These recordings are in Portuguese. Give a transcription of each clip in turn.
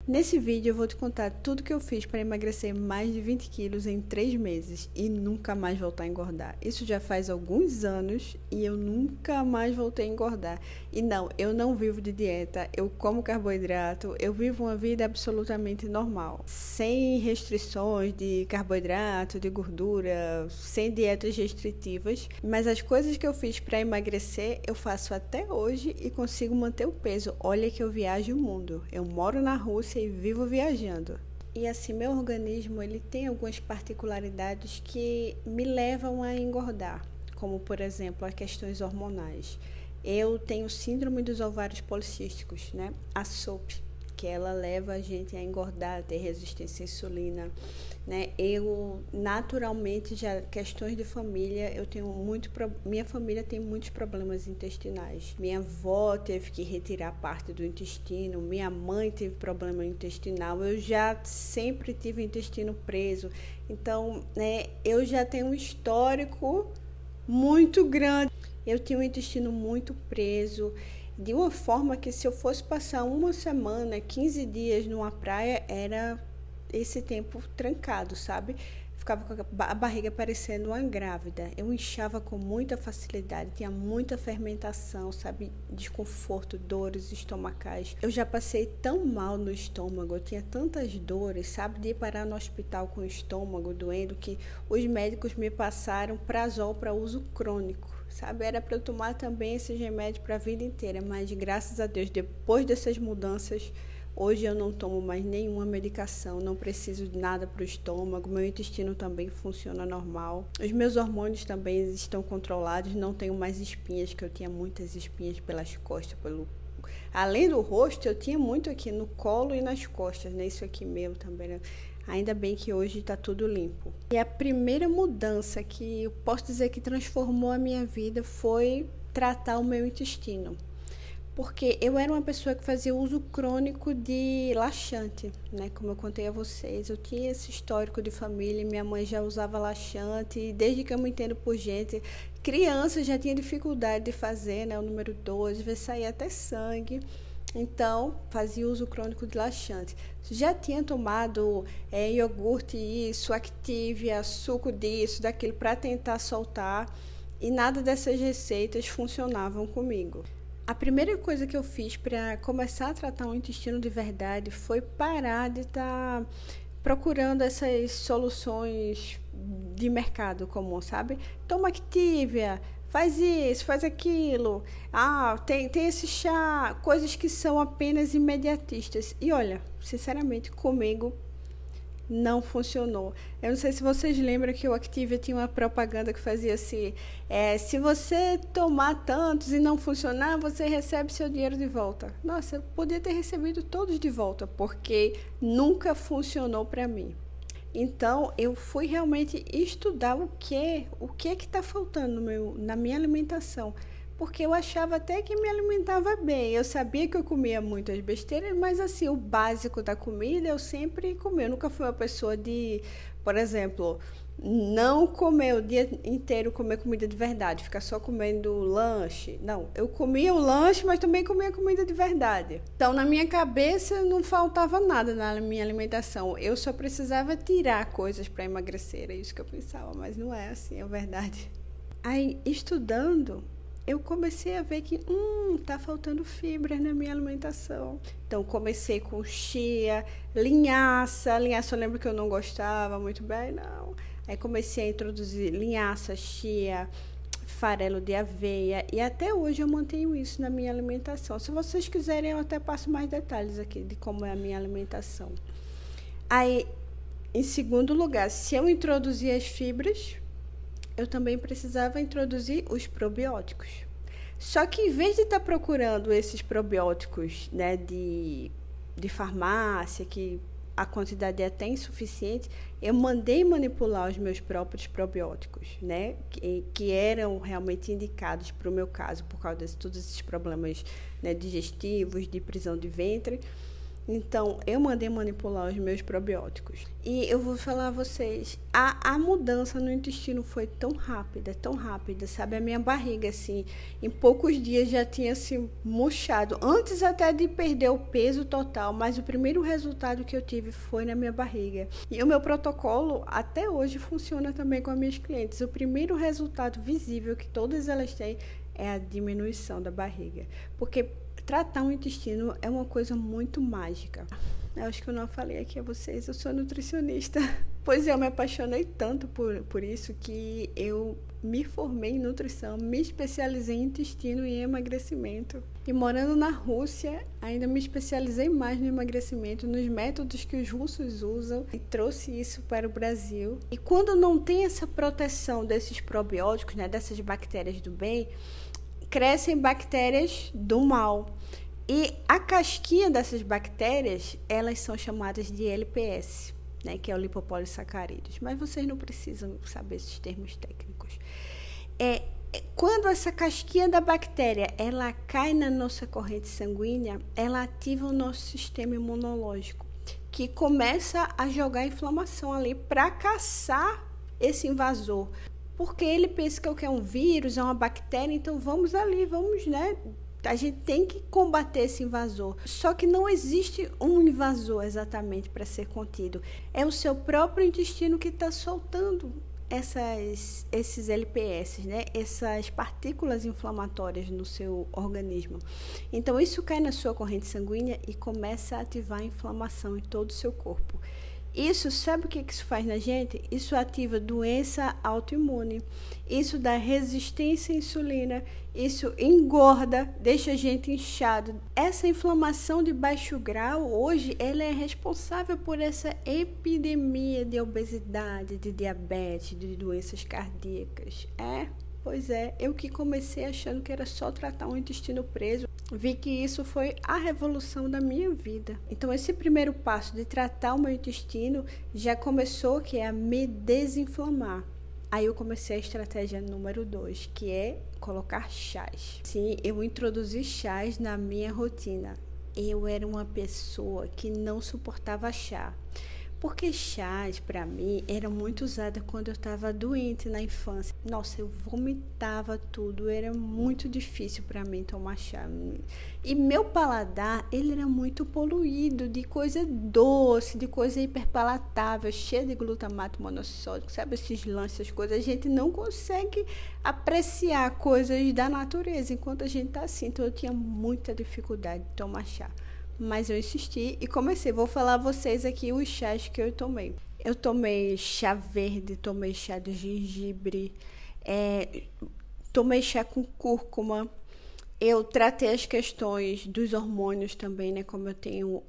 Nesse vídeo eu vou te contar tudo que eu fiz para emagrecer mais de 20 quilos em 3 meses e nunca mais voltar a engordar. Isso já faz alguns anos e eu nunca mais voltei a engordar. E não, eu não vivo de dieta, eu como carboidrato, eu vivo uma vida absolutamente normal, sem restrições de carboidrato, de gordura, sem dietas restritivas. Mas as coisas que eu fiz para emagrecer, eu faço até hoje e consigo manter o peso. Olha que eu viajo o mundo, eu moro na Rússia e vivo viajando. E assim, meu organismo ele tem algumas particularidades que me levam a engordar, como por exemplo as questões hormonais. Eu tenho síndrome dos ovários policísticos, né? A SOP, que ela leva a gente a engordar, a ter resistência à insulina, né? Eu naturalmente já questões de família, minha família tem muitos problemas intestinais. Minha avó teve que retirar parte do intestino, minha mãe teve problema intestinal, eu já sempre tive intestino preso. Então, né, eu já tenho um histórico muito grande. Eu tinha o intestino muito preso, de uma forma que se eu fosse passar uma semana, 15 dias numa praia, era esse tempo trancado, sabe? Ficava com a barriga parecendo uma grávida. Eu inchava com muita facilidade, tinha muita fermentação, sabe? Desconforto, dores estomacais. Eu já passei tão mal no estômago, eu tinha tantas dores, sabe? De ir parar no hospital com o estômago doendo, que os médicos me passaram Prazol para uso crônico. Sabe, era para eu tomar também esses remédios para a vida inteira, mas graças a Deus, depois dessas mudanças, hoje eu não tomo mais nenhuma medicação, não preciso de nada para o estômago, meu intestino também funciona normal. Os meus hormônios também estão controlados, não tenho mais espinhas, que eu tinha muitas espinhas pelas costas, além do rosto, eu tinha muito aqui no colo e nas costas, né? Isso aqui meu também, né? Ainda bem que hoje está tudo limpo. E a primeira mudança que eu posso dizer que transformou a minha vida foi tratar o meu intestino. Porque eu era uma pessoa que fazia uso crônico de laxante, né? Como eu contei a vocês, eu tinha esse histórico de família, minha mãe já usava laxante, e desde que eu me entendo por gente, criança já tinha dificuldade de fazer, né? O número 2, às vezes saía até sangue. Então, fazia uso crônico de laxante. Já tinha tomado iogurte isso, Activia, suco disso, daquilo, para tentar soltar. E nada dessas receitas funcionavam comigo. A primeira coisa que eu fiz para começar a tratar o intestino de verdade foi parar de estar procurando essas soluções de mercado comum, sabe? Toma Activia, faz isso, faz aquilo. Tem esse chá, coisas que são apenas imediatistas. E olha, sinceramente, comigo não funcionou. Eu não sei se vocês lembram que o Activia tinha uma propaganda que fazia assim, se você tomar tantos e não funcionar, você recebe seu dinheiro de volta. Nossa, eu podia ter recebido todos de volta, porque nunca funcionou para mim. Então, eu fui realmente estudar o que está faltando na minha alimentação. Porque eu achava até que me alimentava bem. Eu sabia que eu comia muitas besteiras, mas assim, o básico da comida eu sempre comi. Eu nunca fui uma pessoa de, por exemplo, não comer o dia inteiro, comer comida de verdade, ficar só comendo lanche. Não, eu comia o lanche, mas também comia comida de verdade. Então, na minha cabeça, não faltava nada na minha alimentação. Eu só precisava tirar coisas para emagrecer. É isso que eu pensava, mas não é assim, é verdade. Aí, estudando, eu comecei a ver que tá faltando fibra na minha alimentação. Então comecei com chia, linhaça eu lembro que eu não gostava muito bem, não. Aí comecei a introduzir linhaça, chia, farelo de aveia e até hoje eu mantenho isso na minha alimentação. Se vocês quiserem eu até passo mais detalhes aqui de como é a minha alimentação. Aí, em segundo lugar, se eu introduzir as fibras, eu também precisava introduzir os probióticos. Só que em vez de estar procurando esses probióticos, né, de farmácia, que a quantidade é até insuficiente, eu mandei manipular os meus próprios probióticos, né, que eram realmente indicados para o meu caso, por causa de todos esses problemas, né, digestivos, de prisão de ventre. Então, eu mandei manipular os meus probióticos. E eu vou falar a vocês, a mudança no intestino foi tão rápida, sabe? A minha barriga, assim, em poucos dias já tinha se murchado. Antes até de perder o peso total, mas o primeiro resultado que eu tive foi na minha barriga. E o meu protocolo até hoje funciona também com as minhas clientes. O primeiro resultado visível que todas elas têm é a diminuição da barriga. Porque tratar um intestino é uma coisa muito mágica. Eu acho que eu não falei aqui a vocês, eu sou nutricionista. Pois eu me apaixonei tanto por isso que eu me formei em nutrição, me especializei em intestino e emagrecimento. E morando na Rússia, ainda me especializei mais no emagrecimento, nos métodos que os russos usam, e trouxe isso para o Brasil. E quando não tem essa proteção desses probióticos, né, dessas bactérias do bem, crescem bactérias do mal. E a casquinha dessas bactérias, elas são chamadas de LPS, né, que é o lipopolissacarídeos. Mas vocês não precisam saber esses termos técnicos. Quando essa casquinha da bactéria ela cai na nossa corrente sanguínea, ela ativa o nosso sistema imunológico, que começa a jogar inflamação ali para caçar esse invasor. Porque ele pensa que é um vírus, é uma bactéria, então vamos ali, né? A gente tem que combater esse invasor. Só que não existe um invasor exatamente para ser contido. É o seu próprio intestino que está soltando esses LPS, né? Essas partículas inflamatórias no seu organismo. Então, isso cai na sua corrente sanguínea e começa a ativar a inflamação em todo o seu corpo. Isso, sabe o que isso faz na gente? Isso ativa doença autoimune, isso dá resistência à insulina, isso engorda, deixa a gente inchado. Essa inflamação de baixo grau, hoje, ela é responsável por essa epidemia de obesidade, de diabetes, de doenças cardíacas. Pois é, eu que comecei achando que era só tratar um intestino preso, vi que isso foi a revolução da minha vida. Então, esse primeiro passo de tratar o meu intestino já começou, que é a me desinflamar. Aí eu comecei a estratégia número 2, que é colocar chás. Sim, eu introduzi chás na minha rotina. Eu era uma pessoa que não suportava chá. Porque chás, para mim, era muito usada quando eu estava doente na infância. Nossa, eu vomitava tudo, era muito difícil para mim tomar chá. E meu paladar, ele era muito poluído de coisa doce, de coisa hiperpalatável, cheia de glutamato monossódico, sabe? Esses lances, essas coisas. A gente não consegue apreciar coisas da natureza enquanto a gente está assim. Então, eu tinha muita dificuldade de tomar chá. Mas eu insisti e comecei. Vou falar a vocês aqui os chás que eu tomei. Eu tomei chá verde, tomei chá de gengibre, tomei chá com cúrcuma. Eu tratei as questões dos hormônios também, né? Como eu tenho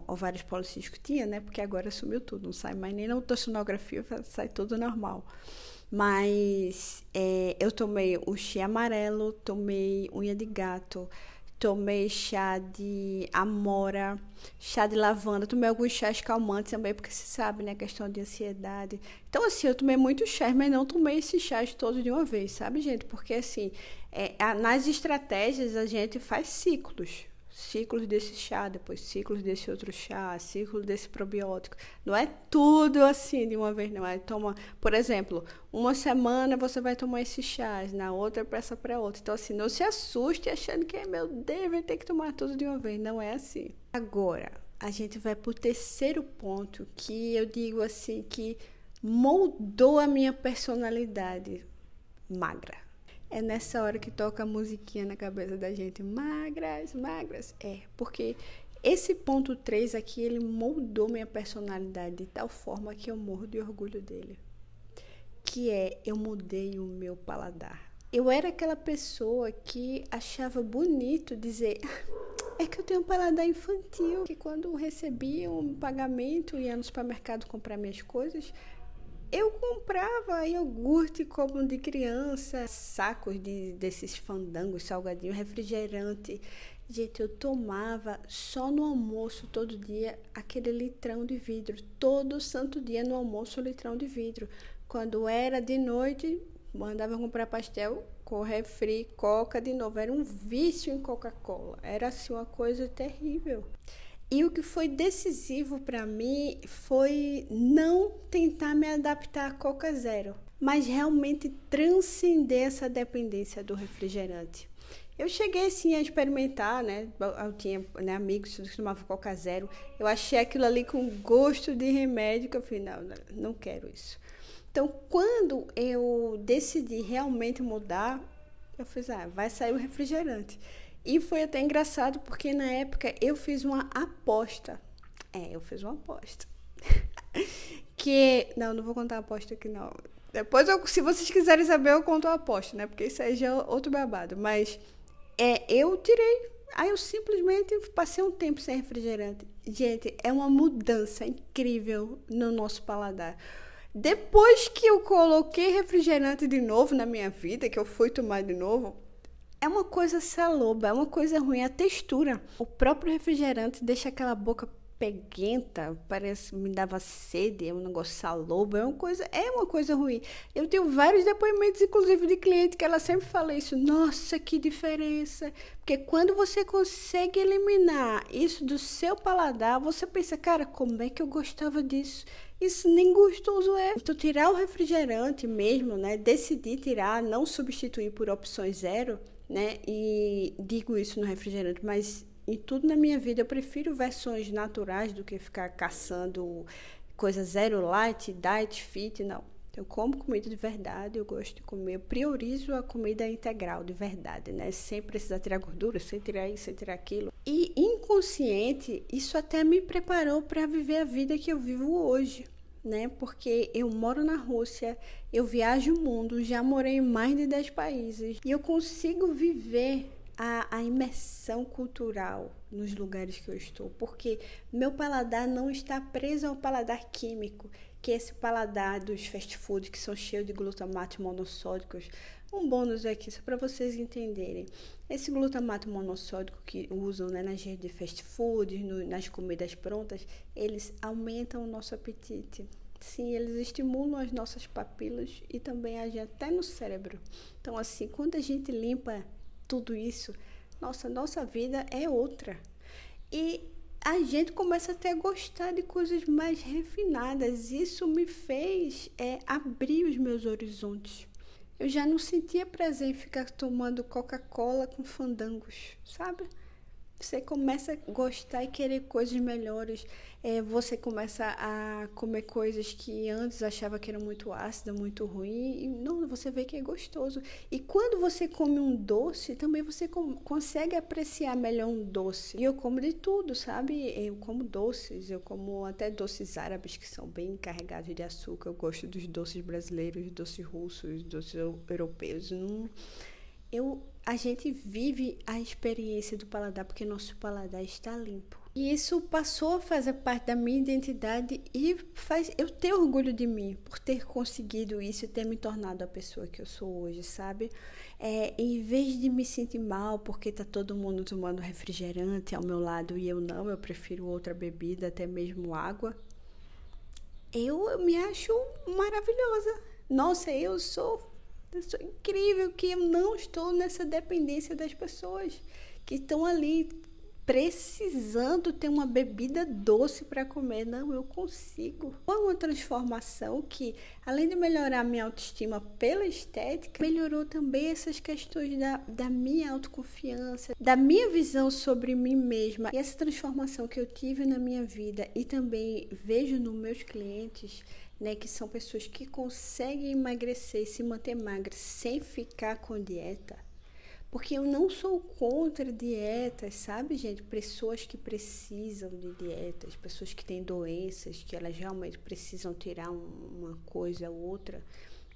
ovários policísticos, tinha, né? Porque agora sumiu tudo, não sai mais nem na ultrassonografia, sai tudo normal. Mas eu tomei o chia amarelo, tomei unha de gato, tomei chá de amora, chá de lavanda, tomei alguns chás calmantes também, porque você sabe, né, a questão de ansiedade. Então, assim, eu tomei muitos chás, mas não tomei esses chás todos de uma vez, sabe, gente? Porque, assim, nas estratégias a gente faz ciclos desse chá, depois ciclos desse outro chá, ciclos desse probiótico. Não é tudo assim de uma vez, não. Toma, por exemplo, uma semana você vai tomar esses chás, na outra passa para outra. Então, assim, não se assuste achando que, meu Deus, vai ter que tomar tudo de uma vez. Não é assim. Agora, a gente vai para o terceiro ponto, que eu digo assim, que moldou a minha personalidade magra. É nessa hora que toca a musiquinha na cabeça da gente. Magras, magras. Porque esse ponto 3 aqui, ele moldou minha personalidade de tal forma que eu morro de orgulho dele. Eu mudei o meu paladar. Eu era aquela pessoa que achava bonito dizer... É que eu tenho um paladar infantil. Que quando recebia um pagamento e ia no supermercado comprar minhas coisas... Eu comprava iogurte como de criança, sacos desses fandangos, salgadinho, refrigerante. Gente, eu tomava só no almoço, todo dia, aquele litrão de vidro. Todo santo dia no almoço, litrão de vidro. Quando era de noite, mandava comprar pastel com refri, coca de novo. Era um vício em Coca-Cola. Era assim uma coisa terrível. E o que foi decisivo para mim foi não tentar me adaptar a Coca Zero, mas realmente transcender essa dependência do refrigerante. Eu cheguei assim a experimentar, né? Eu tinha, né, amigos que tomavam Coca Zero. Eu achei aquilo ali com gosto de remédio, que eu falei, não quero isso. Então, quando eu decidi realmente mudar, eu fiz, vai sair o refrigerante. E foi até engraçado, porque na época eu fiz uma aposta. Eu fiz uma aposta. Não vou contar a aposta aqui, não. Depois, se vocês quiserem saber, eu conto a aposta, né? Porque isso aí já é outro babado. Mas eu tirei. Aí eu simplesmente passei um tempo sem refrigerante. Gente, é uma mudança incrível no nosso paladar. Depois que eu coloquei refrigerante de novo na minha vida, que eu fui tomar de novo, é uma coisa saloba, é uma coisa ruim. A textura, o próprio refrigerante deixa aquela boca peguenta, parece me dava sede, é um negócio saloba, é uma coisa ruim. Eu tenho vários depoimentos, inclusive de cliente, que ela sempre fala isso. Nossa, que diferença! Porque quando você consegue eliminar isso do seu paladar, você pensa, cara, como é que eu gostava disso? Isso nem gostoso é. Então, tirar o refrigerante mesmo, né? Decidir tirar, não substituir por opções zero, né? E digo isso no refrigerante, mas em tudo na minha vida eu prefiro versões naturais do que ficar caçando coisa zero light, diet, fit, não. Eu como comida de verdade, eu gosto de comer, eu priorizo a comida integral de verdade, né? Sem precisar tirar gordura, sem tirar isso, sem tirar aquilo. E inconsciente, isso até me preparou para viver a vida que eu vivo hoje, né? Porque eu moro na Rússia, eu viajo o mundo, já morei em mais de 10 países e eu consigo viver a imersão cultural nos lugares que eu estou, porque meu paladar não está preso ao paladar químico, que é esse paladar dos fast food que são cheios de glutamato monossódicos. Um bônus aqui, só para vocês entenderem. Esse glutamato monossódico que usam, né, nas redes de fast food, nas comidas prontas, eles aumentam o nosso apetite. Sim, eles estimulam as nossas papilas e também agem até no cérebro. Então, assim, quando a gente limpa tudo isso, nossa vida é outra. E a gente começa até a gostar de coisas mais refinadas. Isso me fez abrir os meus horizontes. Eu já não sentia prazer em ficar tomando Coca-Cola com fandangos, sabe? Você começa a gostar e querer coisas melhores. Você começa a comer coisas que antes achava que era muito ácida, muito ruim. E não, você vê que é gostoso. E quando você come um doce, também você consegue apreciar melhor um doce. E eu como de tudo, sabe? Eu como doces, eu como até doces árabes que são bem carregados de açúcar. Eu gosto dos doces brasileiros, doces russos, doces europeus. A gente vive a experiência do paladar porque nosso paladar está limpo. E isso passou a fazer parte da minha identidade e faz eu ter orgulho de mim por ter conseguido isso e ter me tornado a pessoa que eu sou hoje, sabe? Em vez de me sentir mal porque tá todo mundo tomando refrigerante ao meu lado e eu não, eu prefiro outra bebida, até mesmo água, eu me acho maravilhosa. Nossa, eu sou incrível que eu não estou nessa dependência das pessoas que estão ali precisando ter uma bebida doce para comer. Não, eu consigo. Foi uma transformação que, além de melhorar minha autoestima pela estética, melhorou também essas questões da minha autoconfiança, da minha visão sobre mim mesma. E essa transformação que eu tive na minha vida e também vejo nos meus clientes, né, que são pessoas que conseguem emagrecer e se manter magras sem ficar com dieta. Porque eu não sou contra dietas, sabe, gente? Pessoas que precisam de dietas, pessoas que têm doenças, que elas realmente precisam tirar uma coisa ou outra.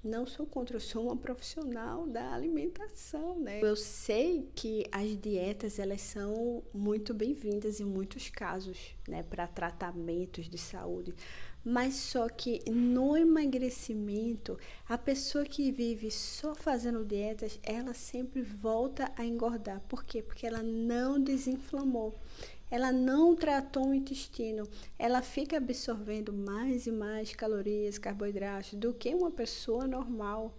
Não sou contra, eu sou uma profissional da alimentação, né? Eu sei que as dietas, elas são muito bem-vindas em muitos casos, né, para tratamentos de saúde. Mas só que no emagrecimento, a pessoa que vive só fazendo dietas, ela sempre volta a engordar. Por quê? Porque ela não desinflamou. Ela não tratou o intestino, ela fica absorvendo mais e mais calorias, carboidratos do que uma pessoa normal.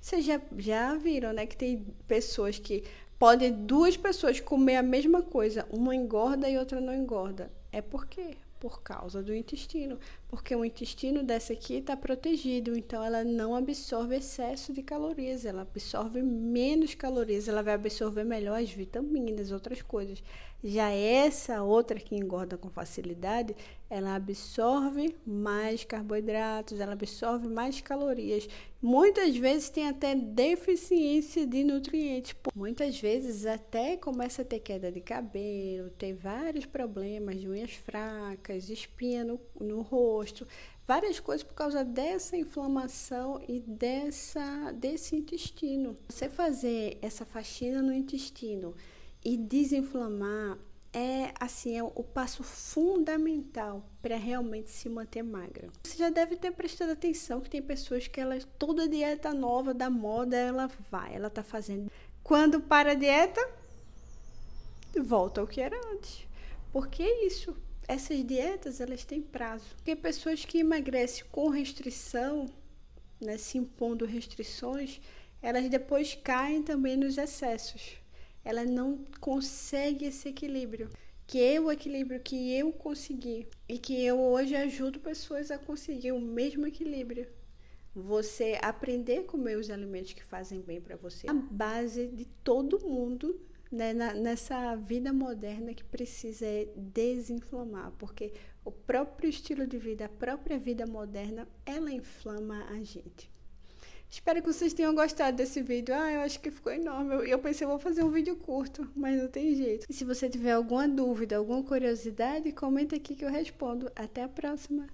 Vocês já viram, né, que tem pessoas que Pode duas pessoas comer a mesma coisa, uma engorda e outra não engorda. É por quê? Por causa do intestino. Porque o intestino dessa aqui está protegido, então ela não absorve excesso de calorias, ela absorve menos calorias, ela vai absorver melhor as vitaminas, outras coisas. Já essa outra que engorda com facilidade, ela absorve mais carboidratos, ela absorve mais calorias. Muitas vezes tem até deficiência de nutrientes. Muitas vezes até começa a ter queda de cabelo, ter vários problemas de unhas fracas, espinha no rosto, várias coisas por causa dessa inflamação e desse intestino. Você fazer essa faxina no intestino e desinflamar é o passo fundamental para realmente se manter magra. Você já deve ter prestado atenção que tem pessoas que toda dieta nova da moda ela tá fazendo. Quando para a dieta, volta ao que era antes. Por que isso? Essas dietas, elas têm prazo. Porque pessoas que emagrecem com restrição, né, se impondo restrições, elas depois caem também nos excessos. Ela não consegue esse equilíbrio. O equilíbrio que eu consegui e que eu hoje ajudo pessoas a conseguir o mesmo equilíbrio. Você aprender a comer os alimentos que fazem bem para você. A base de todo mundo, né, nessa vida moderna que precisa desinflamar, porque o próprio estilo de vida, a própria vida moderna, ela inflama a gente. Espero que vocês tenham gostado desse vídeo. Eu acho que ficou enorme. Eu pensei, vou fazer um vídeo curto, mas não tem jeito. E se você tiver alguma dúvida, alguma curiosidade, comenta aqui que eu respondo. Até a próxima!